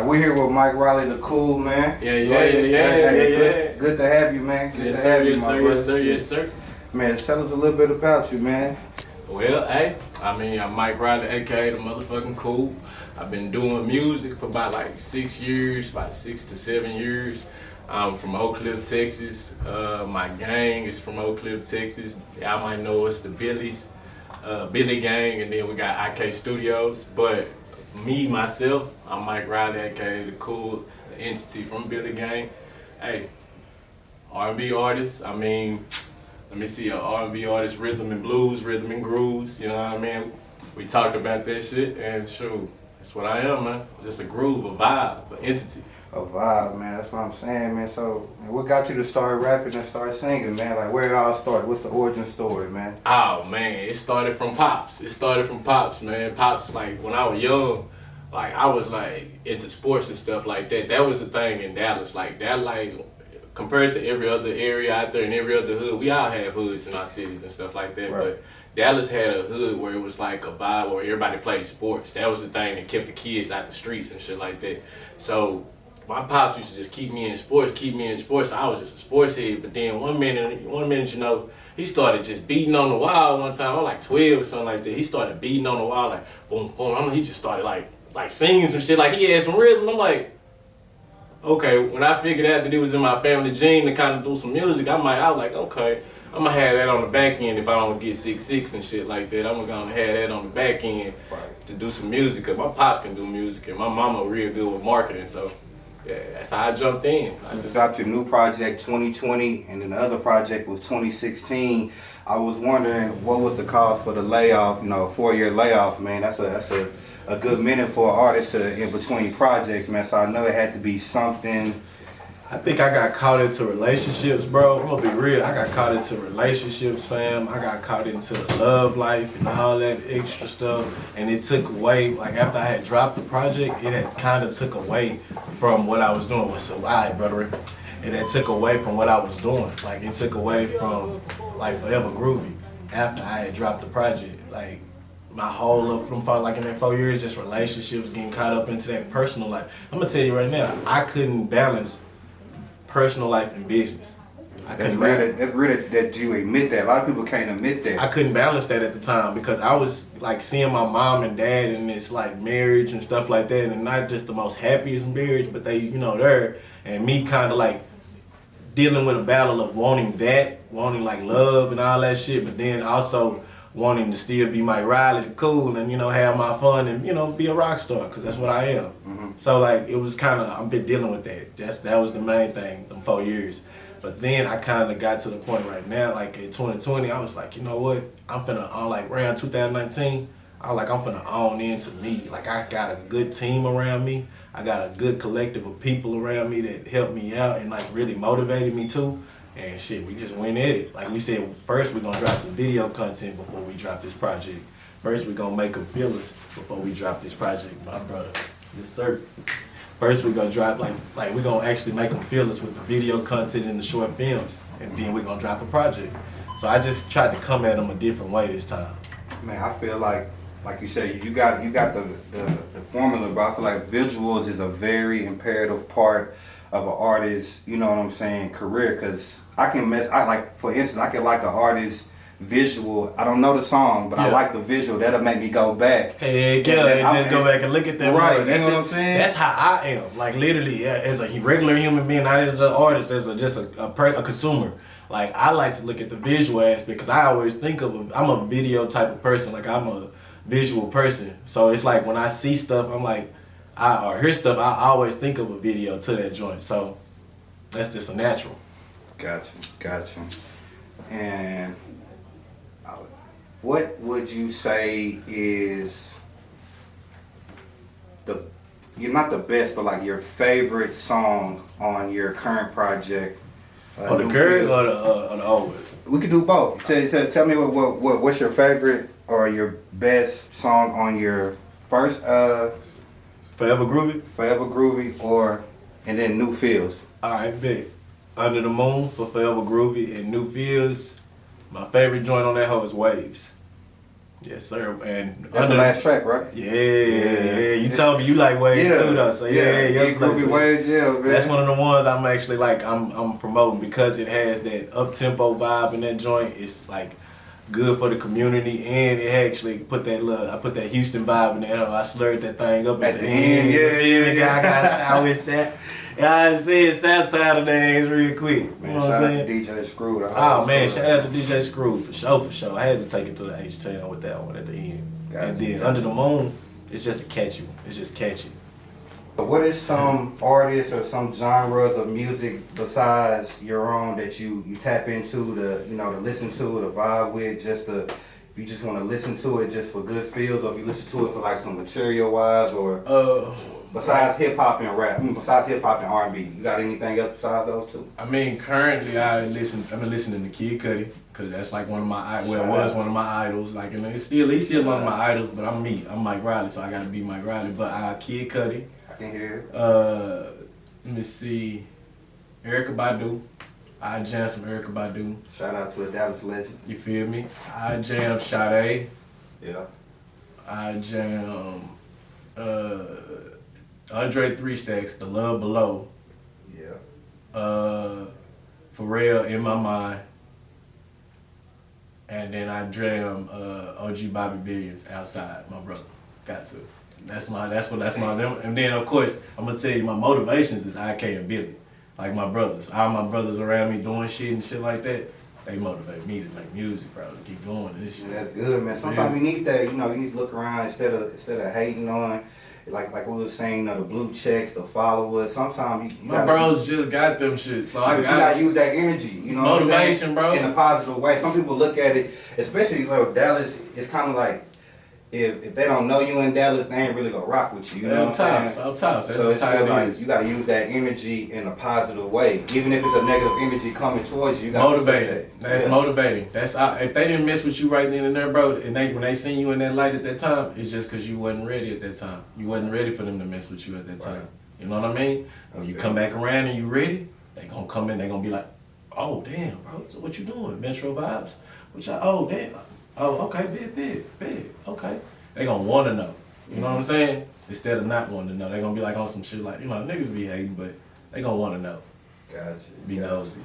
We're here with Mike Riley, the cool man. Yeah. Good to have you, man. Good to have you, my brother. Yes, sir. Man, tell us a little bit about you, man. Well, I'm Mike Riley, aka the motherfucking cool. I've been doing music for about like 6 years, about 6 to 7 years. I'm from Oak Cliff, Texas. My gang is from Oak Cliff, Texas. Y'all might know us, the Billy Gang, and then we got IK Studios. But me, myself, I'm Mike Riley, aka the cool, the entity from Billy Gang. Hey, R&B artist, let me see, an R&B artist, rhythm and blues, rhythm and grooves, you know what I mean? We talked about that shit, and shoot, that's what I am, man. Just a groove, a vibe, an entity. A vibe, man. That's what I'm saying, man. So, man, what got you to start rapping and start singing, man? Like, where it all started? What's the origin story, man? Oh, man, it started from Pops. Man. Pops, like, when I was young, like, I was, like, into sports and stuff like that. That was the thing in Dallas. Like, that, like, compared to every other area out there and every other hood, we all have hoods in our cities and stuff like that. Right. But Dallas had a hood where it was like a vibe where everybody played sports. That was the thing that kept the kids out the streets and shit like that. So my pops used to just keep me in sports. I was just a sports head. But then one minute, you know, he started just beating on the wall one time. I was like 12 or something like that. He started beating on the wall like boom, boom. He just started like singing some shit. Like he had some rhythm. I'm like, okay, when I figured out that it was in my family gene to kind of do some music, I was like, okay, I'm gonna have that on the back end if I don't get 6'6" and shit like that. I'm gonna have that on the back end to do some music, cause my pops can do music and my mama real good with marketing, so yeah, that's how I jumped in. You dropped your new project 2020, and then the other project was 2016. I was wondering what was the cause for the layoff, you know, a 4-year layoff, man. That's a good minute for an artist to in between projects, man. So I know it had to be something. I think I got caught into relationships, bro. I'm gonna be real. I got caught into relationships, fam. I got caught into the love life and all that extra stuff. And it took away, like after I had dropped the project, it had kind of took away from what I was doing. What's so alright, brother? And it took away from what I was doing. Like it took away from like Forever Groovy after I had dropped the project. Like my whole life from like in that 4 years, just relationships, getting caught up into that personal life. I'm gonna tell you right now, I couldn't balance personal life and business. That's real that you admit that. A lot of people can't admit that. I couldn't balance that at the time because I was like seeing my mom and dad in this like marriage and stuff like that, and not just the most happiest marriage, but they, you know, there, and me kind of like dealing with a battle of wanting like love and all that shit, but then also wanting to still be Mike Riley, the cool, and, you know, have my fun and, you know, be a rock star, because that's what I am. Mm-hmm. So, like, it was kind of, I've been dealing with that. That was the main thing, them 4 years. But then I kind of got to the point right now, like, in 2020, I was like, you know what? I'm finna, like, around 2019, I was like, I'm finna own into me. Like, I got a good team around me. I got a good collective of people around me that helped me out and, like, really motivated me, too. And shit, we just went at it. Like we said, first we're gonna drop some video content before we drop this project. First we're gonna make them feel us before we drop this project, my brother. Yes, sir. First we're gonna drop, like we're gonna actually make them feel us with the video content and the short films. And then we're gonna drop a project. So I just tried to come at them a different way this time. Man, I feel like you said, you got the formula, but I feel like visuals is a very imperative part of an artist, you know what I'm saying, career, because for instance, I can like an artist visual. I don't know the song, but I like the visual. That'll make me go back. Hey, just go back and look at that. Right, you know what I'm saying? That's how I am. Like literally, as a regular human being, not as an artist, as just a consumer. Like I like to look at the visual aspect because I always think I'm a video type of person. Like I'm a visual person. So it's like when I see stuff, I'm like, or hear stuff, I always think of a video to that joint. So that's just a natural. Gotcha. And what would you say is you're not the best, but like your favorite song on your current project? On the current or the old one? We could do both. Tell me what's your favorite or your best song on your first Forever Groovy? Forever Groovy, and then New Fields. Alright, bet. Under the Moon for Forever Groovy and New Fields. My favorite joint on that hoe is Waves. Yes, sir. And That's the last track, right? Yeah. You told me you like waves too, though. So yeah, Groovy Waves, yeah, man. That's one of the ones I'm actually like I'm promoting because it has that up tempo vibe in that joint. It's like good for the community, and it actually put that Houston vibe in there. I slurred that thing up at the end. I got sour. I said South Side of things real quick. Man, you know what shout I'm out to saying? DJ Screw. Oh man, shout out to DJ Screw for sure. I had to take it to the H-Town with that one at the end. And then Under the Moon, it's just catchy. It's just catchy. So what is some artists or some genres of music besides your own that you tap into to listen to, to vibe with, if you just want to listen to it just for good feels, or if you listen to it for like some material wise, or besides hip hop and rap, besides hip hop and R&B, you got anything else besides those two? I mean, currently I've been listening to Kid Cudi because that's like one of my was one of my idols. Like, and he's still one of my idols, but I'm Mike Riley, so I got to be Mike Riley. But Kid Cudi. I can hear it. Let me see, Erykah Badu. I jam some Erykah Badu. Shout out to a Dallas legend. You feel me? I jam Sade. Yeah. I jam Andre 3 Stacks, The Love Below. Yeah. Pharrell, In My Mind. And then I jam OG Bobby Billions, Outside, my brother. Got to. That's my and then of course I'm gonna tell you my motivations is IK and Billy. Like my brothers. All my brothers around me doing shit and shit like that, they motivate me to make music, bro, to keep going and this shit. That's good, man. Sometimes you need that, you need to look around instead of hating on, like we were saying, the blue checks, the followers. Sometimes you my bros just got them shit, so you gotta use that energy, motivation, bro, in a positive way. Some people look at it, especially Dallas. It's kind of like if they don't know you in Dallas, they ain't really gonna rock with you. You know what I'm saying? So it's like you gotta use that energy in a positive way, even if it's a negative energy coming towards you. You gotta motivating. That's motivating. That's if they didn't mess with you right then and there, bro, and when they seen you in that light at that time, it's just because you wasn't ready at that time. You wasn't ready for them to mess with you at that time. Right. You know what I mean? When you come back around and you ready, they gonna come in. They gonna be like, oh damn, bro. So what you doing? MetroVibes? Oh damn. Oh, okay, big, okay. They gonna wanna know. You know what I'm saying? Instead of not wanting to know. They gonna be like on some shit like, niggas be hating, but they gonna wanna know. Gotcha. Be nosy.